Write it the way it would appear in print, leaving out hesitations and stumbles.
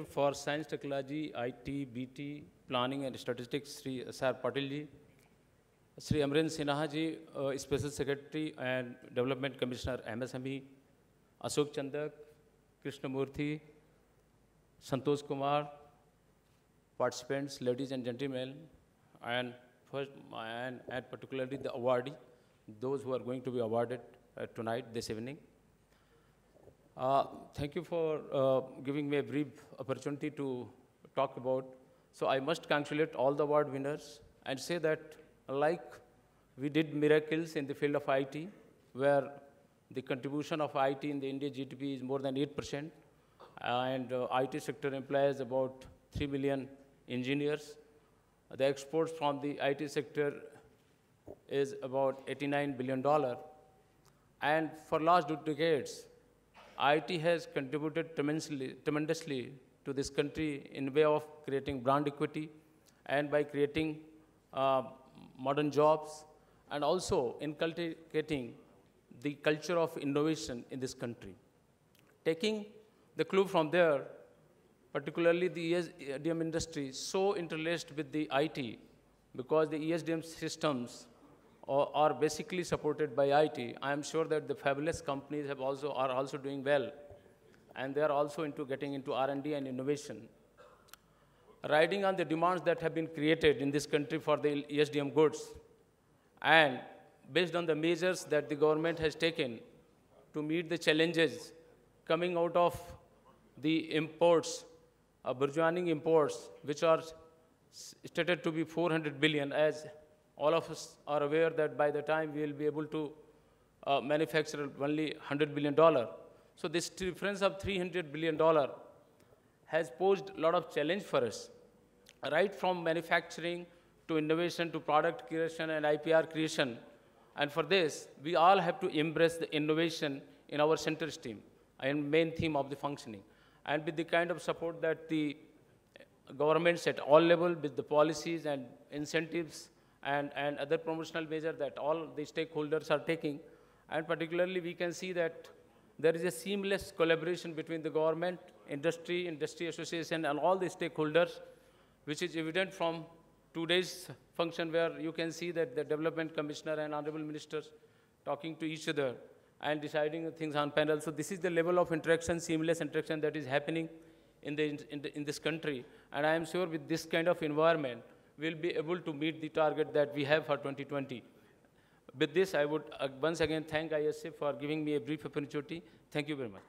For Science, Technology, IT, BT, Planning and Statistics, Sri S.R. Patil ji, Sri Amren Sinha ji, Special Secretary and Development Commissioner, MSME, Ashok Chandak, Krishnamurthy, Santosh Kumar, participants, ladies and gentlemen, and particularly the awardee, those who are going to be awarded tonight, this evening. Thank you for giving me a brief opportunity to talk about. So I must congratulate all the award winners and say that like we did miracles in the field of IT, where the contribution of IT in the India GDP is more than 8%, and IT sector employs about 3 million engineers. The exports from the IT sector is about $89 billion. And for last 2 decades, IT has contributed tremendously to this country in way of creating brand equity and by creating modern jobs and also inculcating the culture of innovation in this country. Taking the clue from there, particularly the ESDM industry is so interlaced with the IT because the ESDM systems are basically supported by IT. I am sure that the fabulous companies are also doing well, and they are also getting into R&D and innovation. Riding on the demands that have been created in this country for the ESDM goods, and based on the measures that the government has taken to meet the challenges coming out of the imports, burgeoning imports, which are stated to be 400 billion, as all of us are aware that by the time we will be able to manufacture only $100 billion. So this difference of $300 billion has posed a lot of challenge for us, right from manufacturing to innovation to product creation and IPR creation. And for this, we all have to embrace the innovation in our center stream and main theme of the functioning. And with the kind of support that the governments at all levels with the policies and incentives and other promotional measures that all the stakeholders are taking. And particularly, we can see that there is a seamless collaboration between the government, industry association, and all the stakeholders, which is evident from today's function, where you can see that the Development Commissioner and Honorable Ministers talking to each other and deciding things on panel. So this is the level of interaction, seamless interaction that is happening in this country. And I am sure with this kind of environment, we'll be able to meet the target that we have for 2020. With this, I would once again thank ISF for giving me a brief opportunity. Thank you very much.